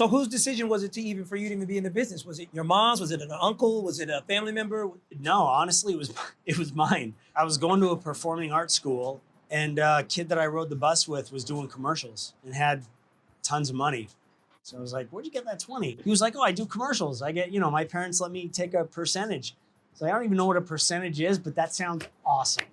So whose decision was it to even for you to even be in the business? Was it your mom's? Was it an uncle? Was it a family member? No, honestly, it was mine. I was going to a performing arts school, and a kid that I rode the bus with was doing commercials and had tons of money. So I was like, where'd you get that 20? He was like, oh, I do commercials. I get, my parents let me take a percentage. So I don't even know what a percentage is, but that sounds awesome.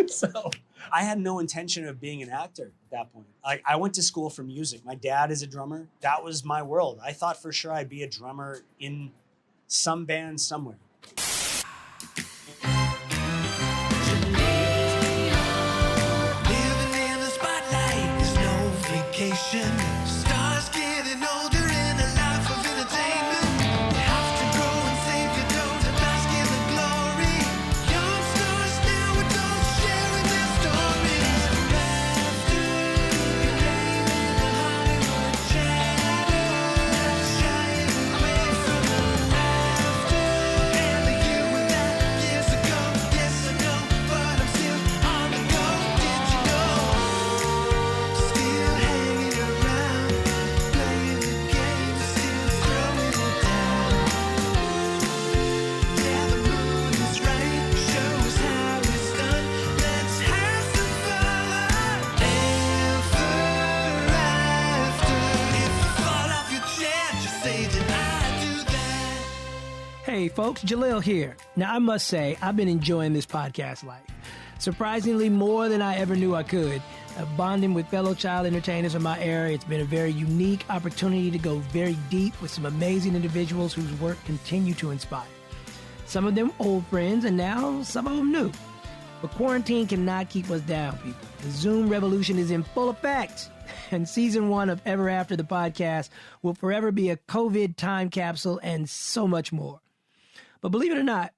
So I had no intention of being an actor at that point. I went to school for music. My dad is a drummer. That was my world. I thought for sure I'd be a drummer in some band somewhere. Living in the spotlight, there's no vacation. Stars getting older in a life of entertainment. You have to grow and save your dough to bask in the glory. Young stars now adults sharing their stories. After Hollywood shadows, shying away from the laughter. And the year without years ago, yes I know, but I'm still on the go. Did you know? Still hanging around, playing the game, still throwing it down. Yeah, the mood is right, show us how it's done. Let's have some fun. Ever after. If you fall off your chair, just say, did I do that? Hey folks, Jaleel here. Now I must say, I've been enjoying this podcast life. Surprisingly more than I ever knew I could. Bonding with fellow child entertainers in my era, it's been a very unique opportunity to go very deep with some amazing individuals whose work continue to inspire. Some of them old friends and now some of them new. But quarantine cannot keep us down, people. The Zoom revolution is in full effect. And season 1 of Ever After the podcast will forever be a COVID time capsule and so much more. But believe it or not,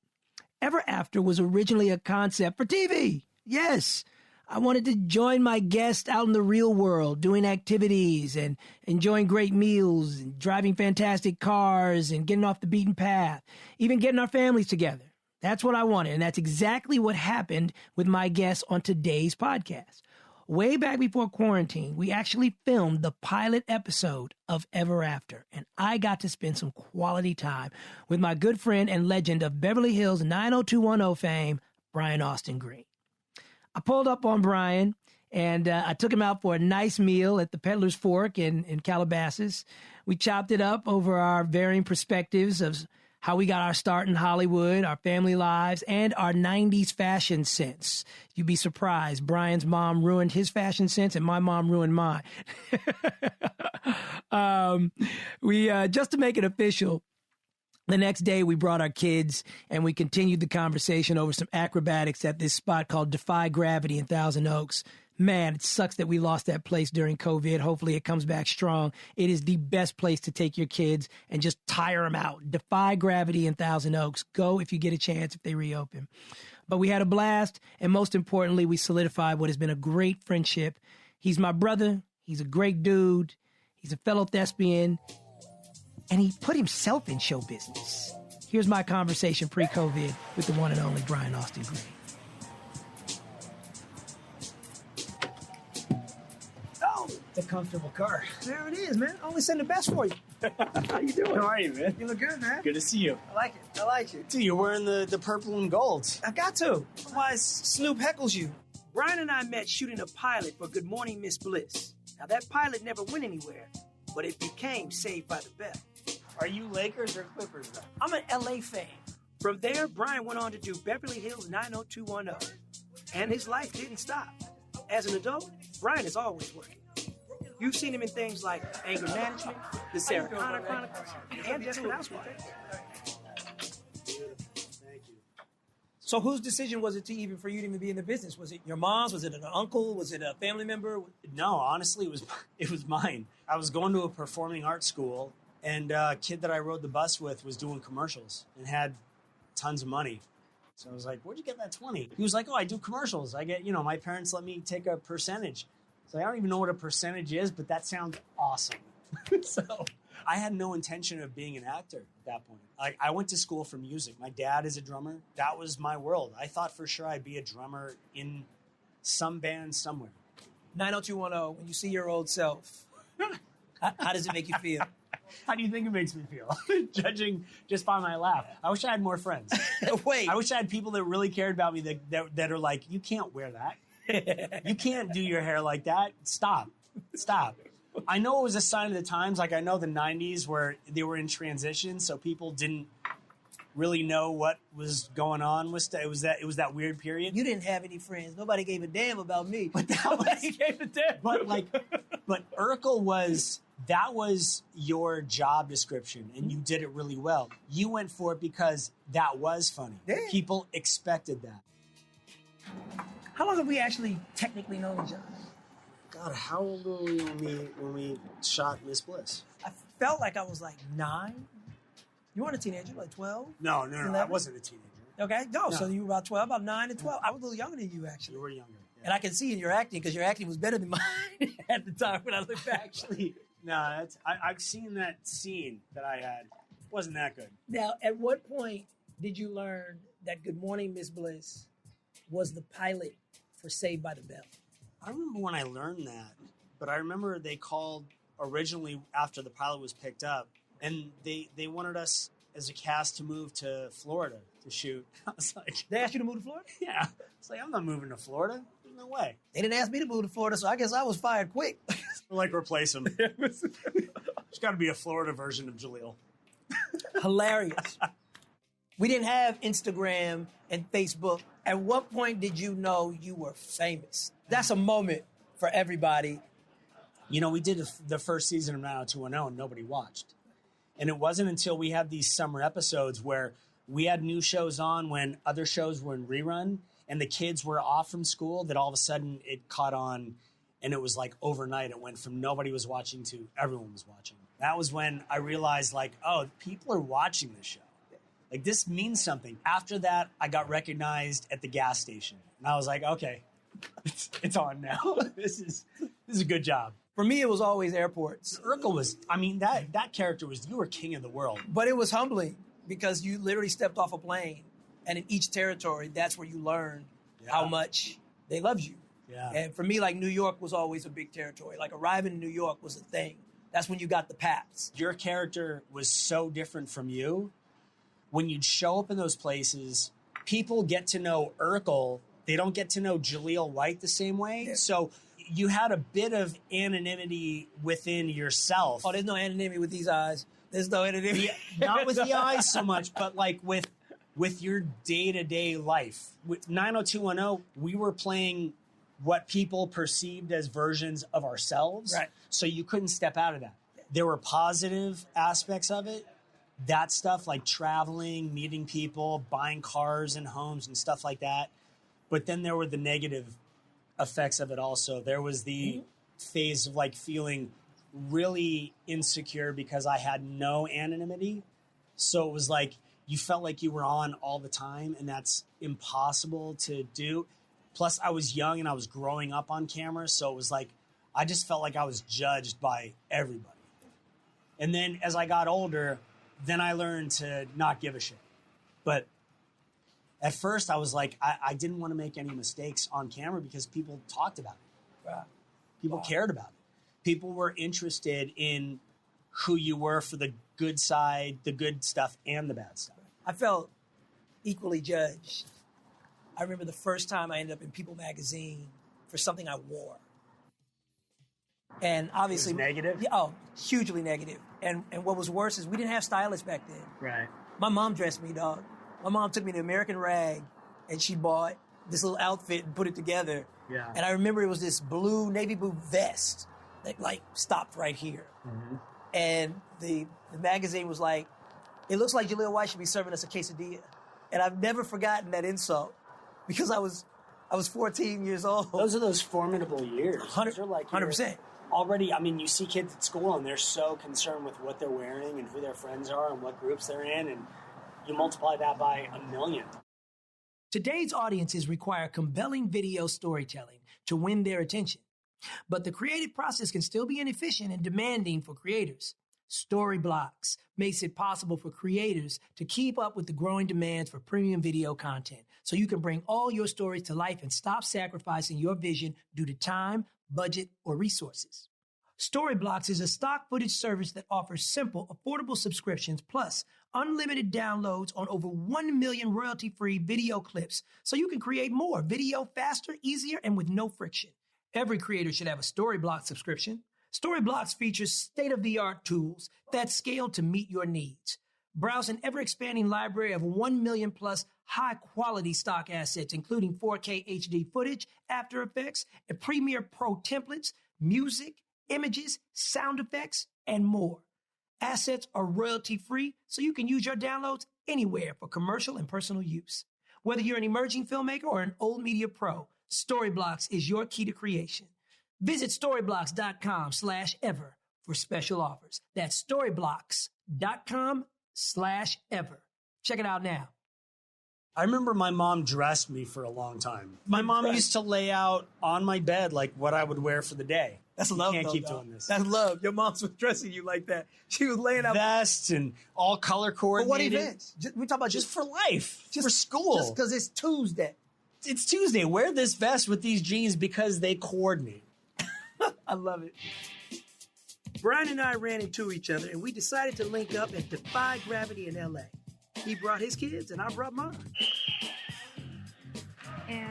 Ever After was originally a concept for TV. Yes, I wanted to join my guests out in the real world, doing activities and enjoying great meals and driving fantastic cars and getting off the beaten path, even getting our families together. That's what I wanted, and that's exactly what happened with my guests on today's podcast. Way back before quarantine, we actually filmed the pilot episode of Ever After, and I got to spend some quality time with my good friend and legend of Beverly Hills 90210 fame, Brian Austin Green. I pulled up on Brian, and I took him out for a nice meal at the Peddler's Fork in Calabasas. We chopped it up over our varying perspectives of how we got our start in Hollywood, our family lives, and our 90s fashion sense. You'd be surprised. Brian's mom ruined his fashion sense, and my mom ruined mine. Just to make it official, the next day we brought our kids, and we continued the conversation over some acrobatics at this spot called Defy Gravity in Thousand Oaks. Man, it sucks that we lost that place during COVID. Hopefully it comes back strong. It is the best place to take your kids and just tire them out. Defy Gravity in Thousand Oaks. Go if you get a chance if they reopen. But we had a blast, and most importantly, we solidified what has been a great friendship. He's my brother. He's a great dude. He's a fellow thespian. And he put himself in show business. Here's my conversation pre-COVID with the one and only Brian Austin Green. The comfortable car. There it is, man. Only send the best for you. How you doing? How are you, man? You look good, man. Good to see you. I like it. I like it. Dude, you're wearing the purple and gold. I got to. Otherwise, Snoop heckles you. Brian and I met shooting a pilot for Good Morning, Miss Bliss. Now, that pilot never went anywhere, but it became Saved by the Bell. Are you Lakers or Clippers, though? I'm an LA fan. From there, Brian went on to do Beverly Hills 90210. And his life didn't stop. As an adult, Brian is always working. You've seen him in things like Anger Management, The Sarah Connor Chronicles, and Desperate Housewives. Thank you. So whose decision was it to even for you to even be in the business? Was it your mom's? Was it an uncle? Was it a family member? No, honestly, it was mine. I was going to a performing arts school, and a kid that I rode the bus with was doing commercials and had tons of money. So I was like, where'd you get that 20? He was like, oh, I do commercials. I get, my parents let me take a percentage. So I don't even know what a percentage is, but that sounds awesome. So I had no intention of being an actor at that point. I went to school for music. My dad is a drummer. That was my world. I thought for sure I'd be a drummer in some band somewhere. 90210, when you see your old self, how does it make you feel? How do you think it makes me feel? Judging just by my laugh. I wish I had more friends. Wait. I wish I had people that really cared about me that are like, you can't wear that. You can't do your hair like that. Stop. I know it was a sign of the times. Like, I know the 90s where they were in transition, so people didn't really know what was going on. It was that weird period. You didn't have any friends. Nobody gave a damn about me. But that Nobody gave a damn. But Urkel was your job description, and you did it really well. You went for it because that was funny. Yeah. People expected that. How long have we actually technically known each other? God, how old were we when we shot Miss Bliss? I felt like I was like 9. You weren't a teenager, like 12? No, I 11? wasn't a teenager. Okay, no, No. so you were about 12, about 9 and 12. I was a little younger than you, actually. You were younger. Yeah. And I can see in your acting, because your acting was better than mine at the time when I look back. Actually, no, I've seen that scene that I had. It wasn't that good. Now, at what point did you learn that Good Morning, Miss Bliss was the pilot for Saved by the Bell? I don't remember when I learned that, but I remember they called originally after the pilot was picked up, and they wanted us as a cast to move to Florida to shoot. I was like, They asked you to move to Florida? yeah. It's like, I'm not moving to Florida. There's no way. They didn't ask me to move to Florida, so I guess I was fired quick. We're like, replace him. There's got to be a Florida version of Jaleel. Hilarious. We didn't have Instagram and Facebook. At what point did you know you were famous? That's a moment for everybody. You know, we did the first season of 90210 and nobody watched. And it wasn't until we had these summer episodes where we had new shows on when other shows were in rerun and the kids were off from school that all of a sudden it caught on, and it was like overnight. It went from nobody was watching to everyone was watching. That was when I realized, like, oh, people are watching this show. Like, this means something. After that, I got recognized at the gas station. And I was like, okay, it's on now. This is a good job. For me, it was always airports. Urkel was, I mean, that character was, you were king of the world. But it was humbling because you literally stepped off a plane, and in each territory, that's where you learned how much they loved you. Yeah. And for me, like, New York was always a big territory. Like, arriving in New York was a thing. That's when you got the paps. Your character was so different from you. When you'd show up in those places, people get to know Urkel. They don't get to know Jaleel White the same way. Yeah. So you had a bit of anonymity within yourself. Oh, there's no anonymity with these eyes. There's no anonymity. Not with the eyes so much, but like with your day-to-day life. With 90210, we were playing what people perceived as versions of ourselves. Right. So you couldn't step out of that. There were positive aspects of it. That stuff, like traveling, meeting people, buying cars and homes and stuff like that. But then there were the negative effects of it also. There was the phase of like feeling really insecure because I had no anonymity. So it was like you felt like you were on all the time, and that's impossible to do. Plus, I was young and I was growing up on camera, so it was like I just felt like I was judged by everybody. And then as I got older, then I learned to not give a shit. But at first, I was like, I didn't want to make any mistakes on camera because people talked about it. Right. People cared about it. People were interested in who you were for the good side, the good stuff, and the bad stuff. I felt equally judged. I remember the first time I ended up in People magazine for something I wore. And obviously... It was negative? Yeah, oh, hugely negative. And what was worse is we didn't have stylists back then. Right. My mom dressed me, dog. My mom took me to American Rag, and she bought this little outfit and put it together. Yeah. And I remember it was this navy blue vest that, like, stopped right here. Mm-hmm. And the magazine was like, it looks like Jaleel White should be serving us a quesadilla. And I've never forgotten that insult because I was 14 years old. Those are those formidable years. 100%. Already, I mean, you see kids at school and they're so concerned with what they're wearing and who their friends are and what groups they're in, and you multiply that by 1,000,000. Today's audiences require compelling video storytelling to win their attention. But the creative process can still be inefficient and demanding for creators. Story Blocks makes it possible for creators to keep up with the growing demands for premium video content, so you can bring all your stories to life and stop sacrificing your vision due to time, budget, or resources. Storyblocks is a stock footage service that offers simple, affordable subscriptions plus unlimited downloads on over 1 million royalty-free video clips so you can create more video faster, easier, and with no friction. Every creator should have a Storyblocks subscription. Storyblocks features state-of-the-art tools that scale to meet your needs. Browse an ever-expanding library of 1 million plus high-quality stock assets, including 4K HD footage, After Effects, and Premiere Pro templates, music, images, sound effects, and more. Assets are royalty-free, so you can use your downloads anywhere for commercial and personal use. Whether you're an emerging filmmaker or an old media pro, Storyblocks is your key to creation. Visit storyblocks.com/ever for special offers. That's storyblocks.com/ever. Check it out now. I remember my mom dressed me for a long time. My mom used to lay out on my bed like what I would wear for the day. That's You love. can't though, keep dog. doing this. That's love. Your mom's was dressing you like that. She was laying out. Vests and all color For what coordinated. events? We talk about Just for life, for school. Just because it's Tuesday. It's Tuesday. Wear this vest with these jeans because they coordinate. I love it. Brian and I ran into each other, and we decided to link up and defy gravity in L.A. He brought his kids, and I brought mine.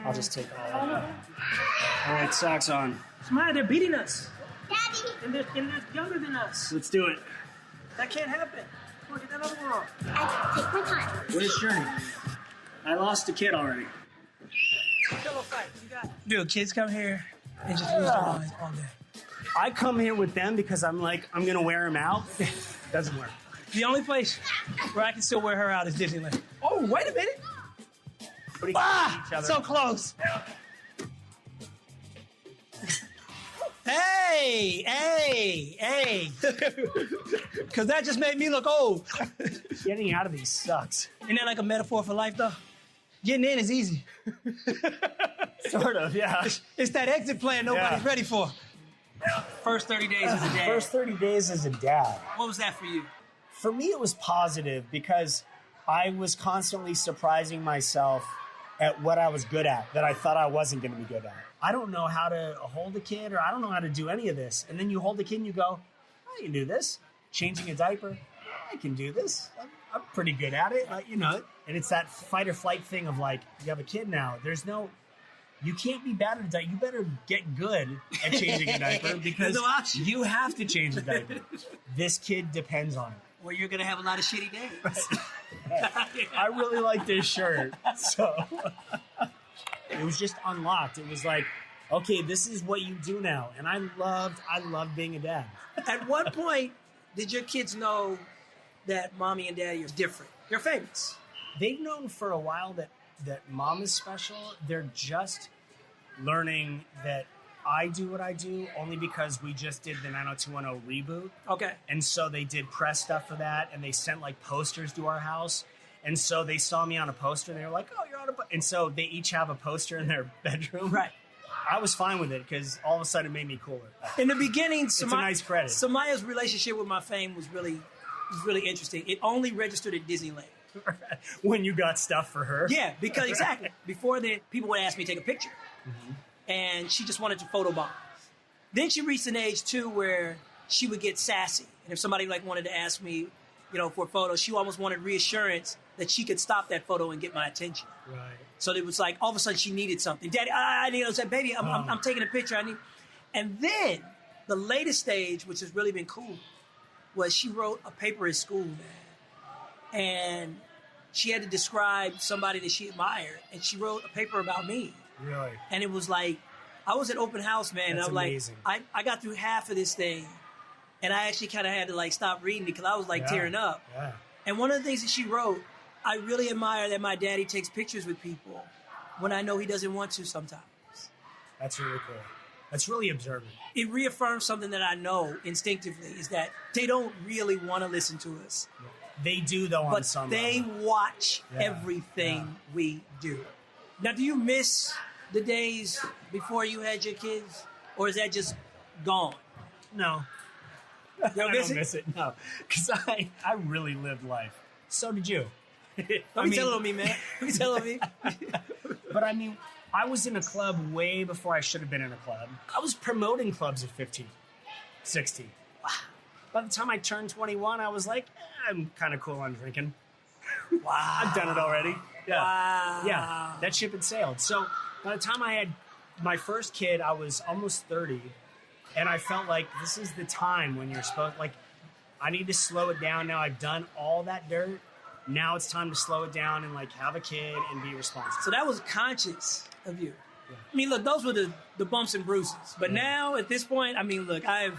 I'll just take all of that. All right, socks on. Smile, they're beating us. Daddy! And they're younger than us. Let's do it. That can't happen. Come on, get that other one on. I take my time. Where's Journey? I lost a kid already. Pillow fight. You got it. Dude, kids come here and just lose their minds all day. I come here with them because I'm like, I'm going to wear them out. Doesn't work. The only place where I can still wear her out is Disneyland. Oh, wait a minute. Putting each other. So close. Hey. Because that just made me look old. Getting out of these sucks. Isn't that like a metaphor for life, though? Getting in is easy. Sort of, yeah. It's that exit plan nobody's Yeah. ready for. First 30 days as a dad. First 30 days as a dad. What was that for you? For me, it was positive because I was constantly surprising myself at what I was good at that I thought I wasn't going to be good at. I don't know how to hold a kid, or I don't know how to do any of this. And then you hold a kid and you go, I can do this. Changing a diaper, I can do this. I'm pretty good at it. Like, you know, and it's that fight or flight thing of like, you have a kid now. You can't be bad at a diaper. You better get good at changing a diaper because no option. you have to change a diaper. This kid depends on it. Well, you're going to have a lot of shitty days. I really like this shirt. So it was just unlocked. It was like, okay, this is what you do now. And I loved being a dad. At what point did your kids know that mommy and daddy are different? They're famous. They've known for a while that mom is special. They're just learning that I do what I do only because we just did the 90210 reboot. Okay. And so they did press stuff for that, and they sent like posters to our house. And so they saw me on a poster, and they were like, "Oh, you're on a." And so they each have a poster in their bedroom. Right. I was fine with it because all of a sudden it made me cooler. In the beginning, It's a nice credit. Samaya's relationship with my fame was really interesting. It only registered at Disneyland. When you got stuff for her. Yeah, because exactly. Before then, people would ask me to take a picture. And she just wanted to photobomb. Then she reached an age, too, where she would get sassy. And if somebody like wanted to ask me, for a photo, she almost wanted reassurance that she could stop that photo and get my attention. Right. So it was like, all of a sudden, she needed something. Daddy, I need, I said, baby, I'm taking a picture. And then the latest stage, which has really been cool, was she wrote a paper at school, man. And she had to describe somebody that she admired. And she wrote a paper about me. Really? And it was like, I was at open house, man. That's and I'm amazing. like, I got through half of this thing. And I actually kind of had to like stop reading because I was like tearing up. Yeah. And one of the things that she wrote, I really admire that my daddy takes pictures with people when I know he doesn't want to sometimes. That's really cool. That's really observant. It reaffirms something that I know instinctively is that they don't really want to listen to us. They do, though, on But some they level. watch Yeah, everything we do. Now, do you miss the days before you had your kids? Or is that just gone? No. You I don't miss don't it? miss it, no. Because I really lived life. So did you. Don't be telling on me, man. Don't be telling me. But I mean, I was in a club way before I should have been in a club. I was promoting clubs at 15. 60. By the time I turned 21, I was like, I'm kind of cool on drinking. Wow. I've done it already. Yeah. Wow. Yeah, that ship had sailed. So by the time I had my first kid, I was almost 30, and I felt like this is the time when you're supposed, like, I need to slow it down now. I've done all that dirt. Now it's time to slow it down and, like, have a kid and be responsible. So that was conscious of you. Yeah. I mean, look, those were the bumps and bruises. But now, at this point, I mean, look, I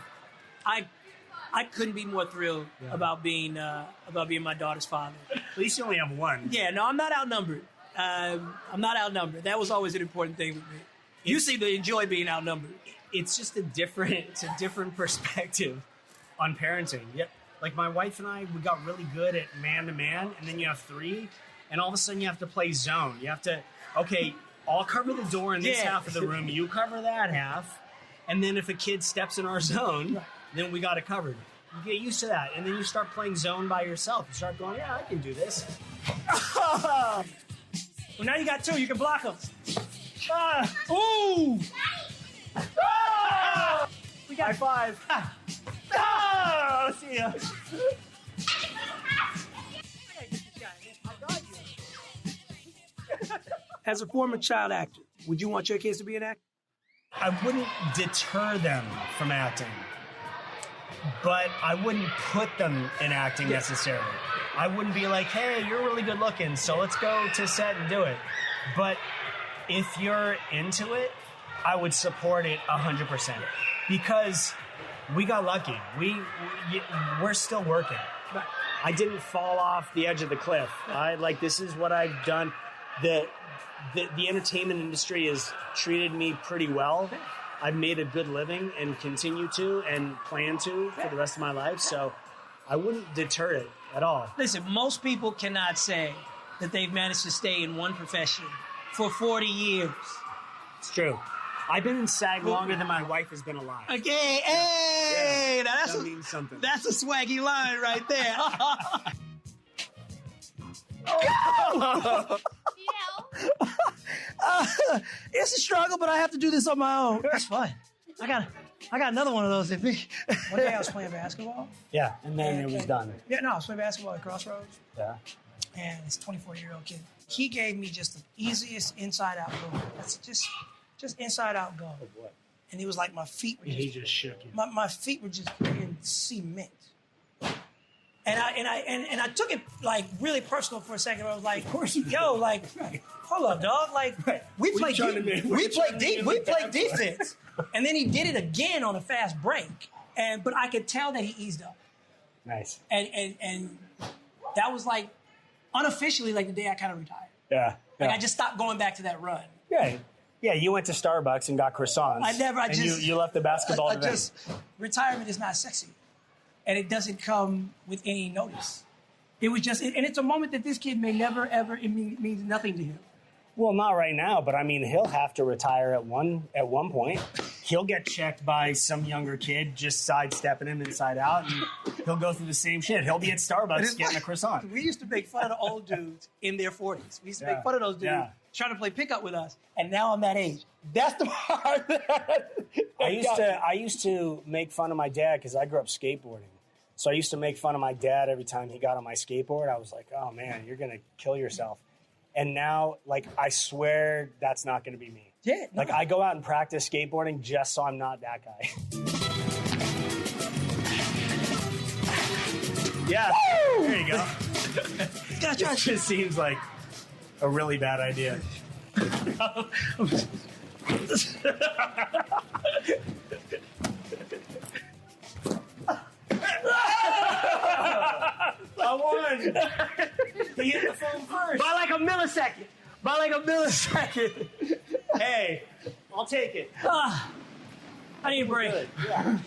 couldn't be more thrilled about being my daughter's father. At least you only have one. Yeah, no, I'm not outnumbered. I'm not outnumbered. That was always an important thing with me. You seem to enjoy being outnumbered. It's just a different perspective on parenting. Yep. Like my wife and I, we got really good at man to man, and then you have three, and all of a sudden you have to play zone. You have to, okay, I'll cover the door in this half of the room, you cover that half, and then if a kid steps in our zone, then we got it covered. You get used to that, and then you start playing zone by yourself. You start going, yeah, I can do this. Well, now you got two. You can block them. Ooh! We got High five. Oh, see ya. As a former child actor, would you want your kids to be an actor? I wouldn't deter them from acting, but I wouldn't put them in acting necessarily. I wouldn't be like, hey, you're really good looking, so let's go to set and do it. But if you're into it, I would support it 100% because we got lucky. We're still working. I didn't fall off the edge of the cliff. This is what I've done. The entertainment industry has treated me pretty well. I've made a good living and continue to and plan to for the rest of my life. So I wouldn't deter it at all. Listen, most people cannot say that they've managed to stay in one profession for 40 years. It's true. I've been in SAG longer than my wife has been alive. Okay, hey, now that means something. That's a swaggy line right there. It's a struggle, but I have to do this on my own. That's fun. I got another one of those in me. One day I was playing basketball. Yeah, and then it was done. Yeah, no, I was playing basketball at Crossroads. Yeah. And this 24-year-old kid, he gave me just the easiest inside-out goal. That's just inside-out goal. Of what? And he was like, my feet were He just shook you. My feet were just in cement. And I took it like really personal for a second. I was like, of course, yo, like, hold up, dog. Like, we play defense. And then he did it again on a fast break. But I could tell that he eased up. Nice. And that was like unofficially like the day I kind of retired. Yeah. Like I just stopped going back to that run. Yeah. Yeah, you went to Starbucks and got croissants. You left the basketball event. Retirement is not sexy. And it doesn't come with any notice. It was just, and it's a moment that this kid may never, ever, it means nothing to him. Well, not right now, but I mean, he'll have to retire at one point. He'll get checked by some younger kid just sidestepping him inside out, and he'll go through the same shit. He'll be at Starbucks getting a croissant. We used to make fun of the old dudes in their 40s. We used to make fun of those dudes trying to play pickup with us, and now I'm that age. That's the part that I used to make fun of my dad because I grew up skateboarding. So I used to make fun of my dad every time he got on my skateboard. I was like, oh, man, you're going to kill yourself. And now, like, I swear that's not going to be me. Yeah. No. Like, I go out and practice skateboarding just so I'm not that guy. Yeah. Woo! There you go. It just seems like a really bad idea. I won. He hit the phone first. By like a millisecond. Hey, I'll take it. I need a break. Yeah.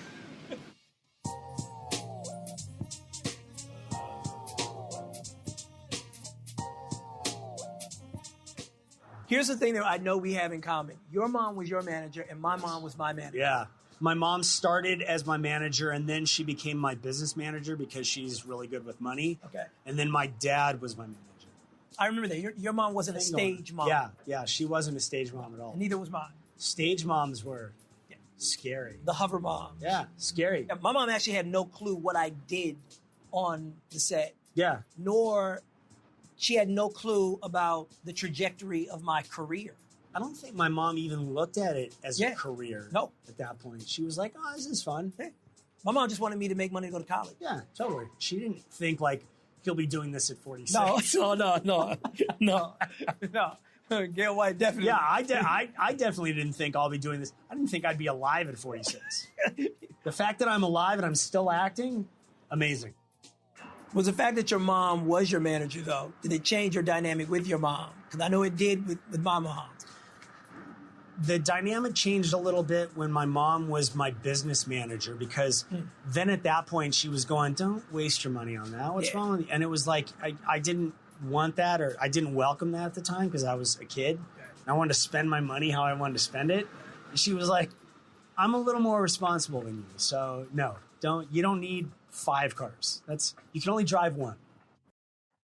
Here's the thing that I know we have in common. Your mom was your manager, and my mom was my manager. Yeah. My mom started as my manager, and then she became my business manager because she's really good with money. Okay. And then my dad was my manager. I remember that. Your mom wasn't a stage mom. Yeah, she wasn't a stage mom at all. And neither was mine. Stage moms were Scary. the hover moms. Yeah, scary. My mom actually had no clue what I did on the set, Yeah. nor she had no clue about the trajectory of my career. I don't think my mom even looked at it as Yeah. a career. No. At that point. She was like, oh, this is fun. Yeah. My mom just wanted me to make money to go to college. Yeah, totally. She didn't think like he'll be doing this at 46. No. Gail White definitely. Yeah, I definitely didn't think I'll be doing this. I didn't think I'd be alive at 46. The fact that I'm alive and I'm still acting, amazing. Was the fact that your mom was your manager, though, did it change your dynamic with your mom? Because I know it did with my mom. The dynamic changed a little bit when my mom was my business manager, because then at that point she was going, don't waste your money on that. What's wrong with you? And it was like, I didn't want that, or I didn't welcome that at the time because I was a kid. And I wanted to spend my money how I wanted to spend it. And she was like, I'm a little more responsible than you. So no, you don't need 5 cars. You can only drive 1.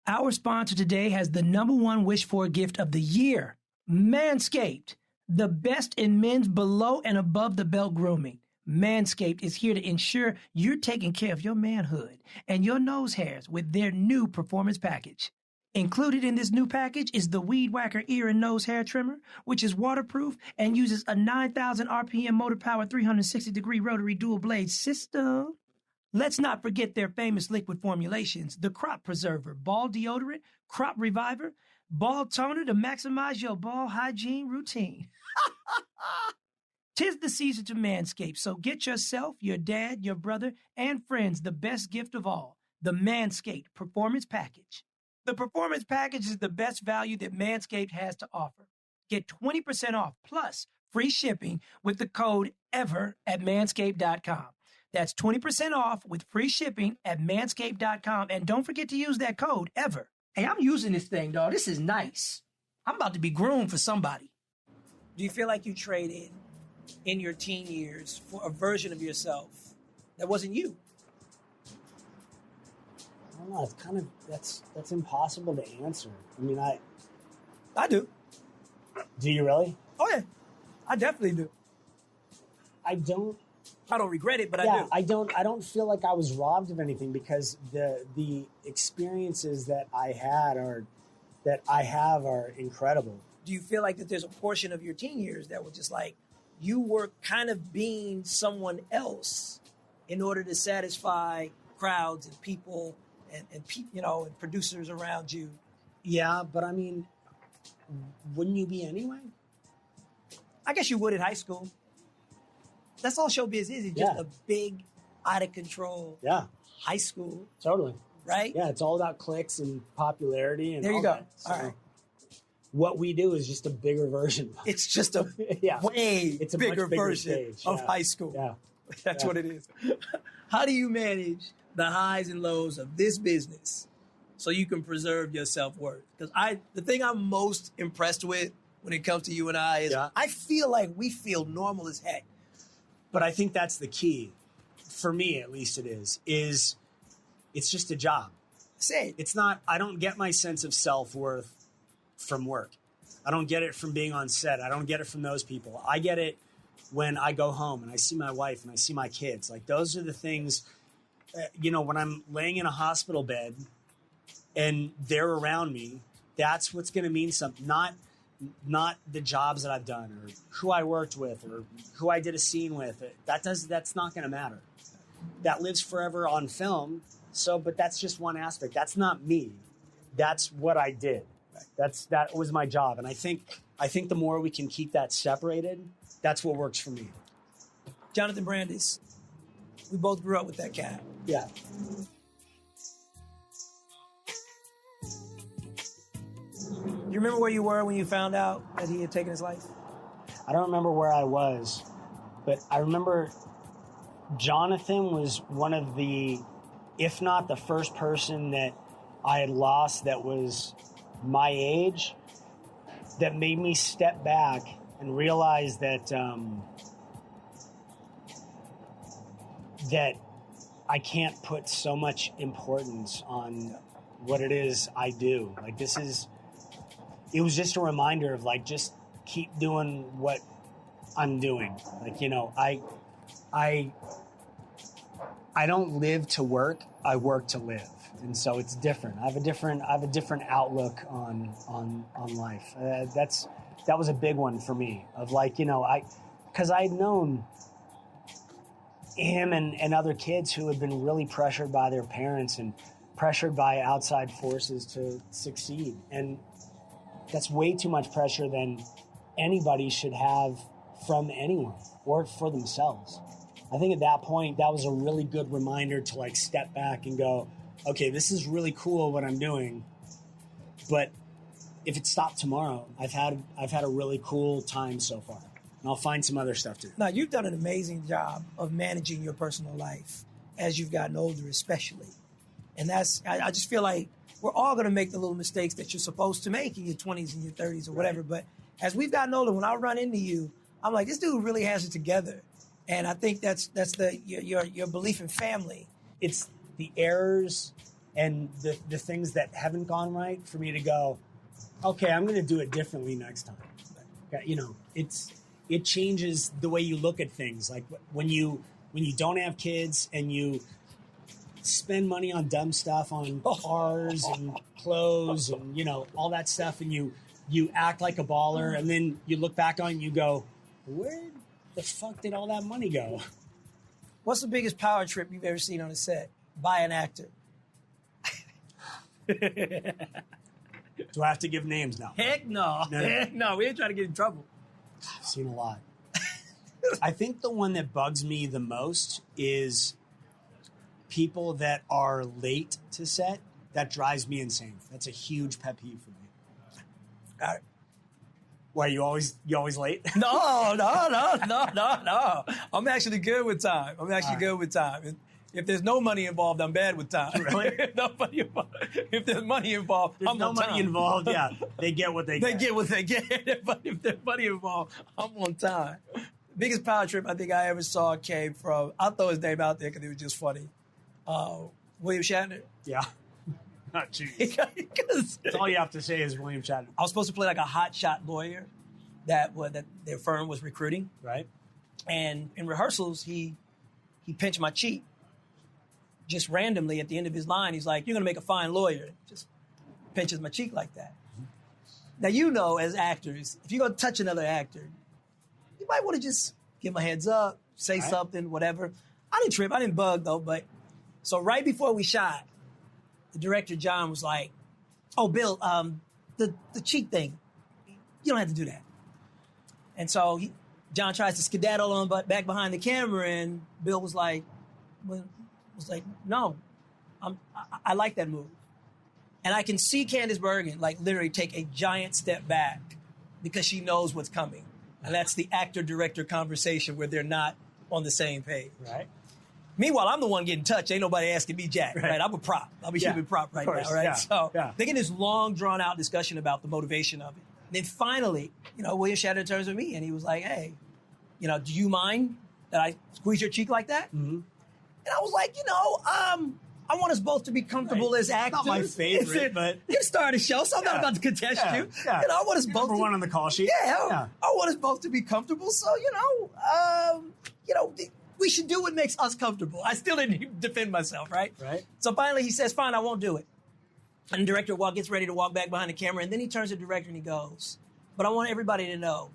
Our sponsor today has the #1 wish for gift of the year, Manscaped. The best in men's below and above the belt grooming. Manscaped is here to ensure you're taking care of your manhood and your nose hairs with their new performance package. Included in this new package is the Weed Whacker ear and nose hair trimmer, which is waterproof and uses a 9,000 RPM motor-powered 360-degree rotary dual blade system. Let's not forget their famous liquid formulations, the Crop Preserver, Ball Deodorant, Crop Reviver, Ball Toner to maximize your ball hygiene routine. 'Tis the season to manscape, so get yourself, your dad, your brother, and friends the best gift of all, the Manscaped Performance Package. The Performance Package is the best value that Manscaped has to offer. Get 20% off plus free shipping with the code EVER at manscaped.com. That's 20% off with free shipping at manscaped.com. And don't forget to use that code EVER. Hey, I'm using this thing, dog. This is nice. I'm about to be groomed for somebody. Do you feel like you traded in your teen years for a version of yourself that wasn't you? I don't know. It's kind of that's impossible to answer. I mean, I do. Do you really? Oh, yeah. I definitely do. I don't regret it, but yeah, I do. I don't feel like I was robbed of anything, because the experiences that I have are incredible. Do you feel like that there's a portion of your teen years that were just like, you were kind of being someone else in order to satisfy crowds and people and producers around you? Yeah, but I mean, wouldn't you be anyway? I guess you would in high school. That's all showbiz is. It's just a big, out of control high school. Totally. Right? Yeah, it's all about clicks and popularity. And there you all go. That. So all right. What we do is just a bigger version. It's just a it's a bigger much bigger version stage. of high school. Yeah. That's what it is. How do you manage the highs and lows of this business so you can preserve your self-worth? Because the thing I'm most impressed with when it comes to you and I is I feel like we feel normal as heck. But I think that's the key. For me, at least it is it's just a job. Say it's not, I don't get my sense of self-worth from work. I don't get it from being on set. I don't get it from those people. I get it when I go home and I see my wife and I see my kids. Like, those are the things, when I'm laying in a hospital bed and they're around me, that's what's going to mean something. Not the jobs that I've done or who I worked with or who I did a scene with. That's not going to matter. That lives forever on film. But that's just one aspect. That's not me. That's what I did. That was my job. And I think the more we can keep that separated, that's what works for me. Jonathan Brandis, we both grew up with that cat. Yeah. You remember where you were when you found out that he had taken his life? I don't remember where I was, but I remember Jonathan was one of the, if not the first person that I had lost that was my age, that made me step back and realize that that I can't put so much importance on what it is I do. Like, it was just a reminder of, like, just keep doing what I'm doing. Like, you know, I don't live to work. I work to live. And so it's different. I have a different outlook on life. That was a big one for me, of like, you know, because I'd known him and other kids who had been really pressured by their parents and pressured by outside forces to succeed. And that's way too much pressure than anybody should have from anyone or for themselves. I think at that point, that was a really good reminder to like step back and go, okay, this is really cool what I'm doing, but if it stopped tomorrow, I've had a really cool time so far, and I'll find some other stuff to do. Now, you've done an amazing job of managing your personal life as you've gotten older, especially. And I just feel like we're all going to make the little mistakes that you're supposed to make in your 20s and your 30s or whatever. But as we've gotten older, when I run into you, I'm like, this dude really has it together. And I think that's your belief in family. It's the errors and the things that haven't gone right for me to go, okay, I'm going to do it differently next time. You know, it changes the way you look at things. Like when you don't have kids and you spend money on dumb stuff, on cars and clothes and, you know, all that stuff, and you act like a baller, and then you look back on it and you go, where the fuck did all that money go? What's the biggest power trip you've ever seen on a set by an actor? Do I have to give names now? Heck no. Heck no. We ain't trying to get in trouble. I've seen a lot. I think the one that bugs me the most is people that are late to set. That drives me insane. That's a huge pet peeve for me. All right. Why, you always late? No. I'm actually good with time. Good with time. If there's no money involved, I'm bad with time. Really? If there's money involved, There's I'm no on money time. involved. Yeah, they get what they get. They get what they get. But if there's money involved, I'm on time. Biggest power trip I think I ever saw came from, I'll throw his name out there because it was just funny. William Shatner. Yeah. Not cheap. Because That's all you have to say is William Shatner. I was supposed to play like a hotshot lawyer that their firm was recruiting. Right. And in rehearsals, he pinched my cheek. Just randomly at the end of his line, he's like, "You're going to make a fine lawyer." Just pinches my cheek like that. Now, you know, as actors, if you're going to touch another actor, you might want to just give him a heads up, say something, whatever. I didn't trip. I didn't bug, though. But so right before we shot, the director, John, was like, "Oh, Bill, the cheek thing, you don't have to do that." And so John tries to skedaddle on back behind the camera, and Bill was like, "No, I like that move." And I can see Candice Bergen like literally take a giant step back because she knows what's coming. And that's the actor-director conversation where they're not on the same page. Right. Meanwhile, I'm the one getting touched. Ain't nobody asking me jack, right? I'm a prop. I'm a human prop right now, right? Yeah. So they get this long, drawn-out discussion about the motivation of it. And then finally, you know, William Shatner turns to me and he was like, "Hey, you know, do you mind that I squeeze your cheek like that?" Mm-hmm. And I was like, I want us both to be comfortable as actors. Not my favorite, but you started a show, so I'm not about to contest you. Yeah. You know, I want us both Number one on the call sheet. I want us both to be comfortable. So, we should do what makes us comfortable. I still didn't defend myself, right? Right. So finally he says, "Fine, I won't do it." And the director gets ready to walk back behind the camera, and then he turns to the director and he goes, "But I want everybody to know,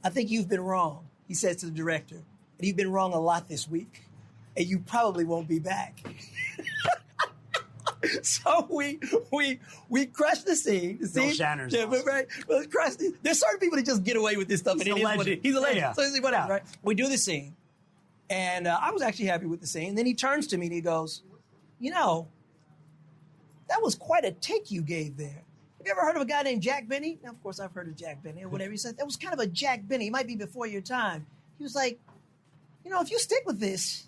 I think you've been wrong," he says to the director. "And you've been wrong a lot this week, and you probably won't be back." So we crushed the scene. Bill Shatner's awesome. Right? Well, there's certain people that just get away with this stuff. He's and a it is what legend. it is. He's a legend. Yeah. So it's whatever, right? We do the scene. And I was actually happy with the scene. Then he turns to me and he goes, "That was quite a take you gave there. Have you ever heard of a guy named Jack Benny?" Now, of course, I've heard of Jack Benny or whatever. He said, "That was kind of a Jack Benny. It might be before your time." He was like, "If you stick with this,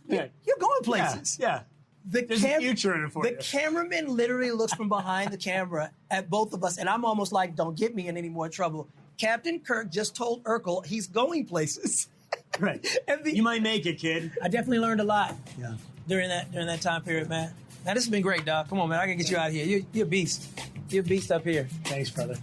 you're going places." Yeah. There's a future in it for you. The cameraman literally looks from behind the camera at both of us, and I'm almost like, "Don't get me in any more trouble." Captain Kirk just told Urkel he's going places. Right. You might make it, kid. I definitely learned a lot Yeah. during that time period, man. Now, this has been great, dog. Come on, man. I can get you out of here. You're a beast. You're a beast up here. Thanks, brother.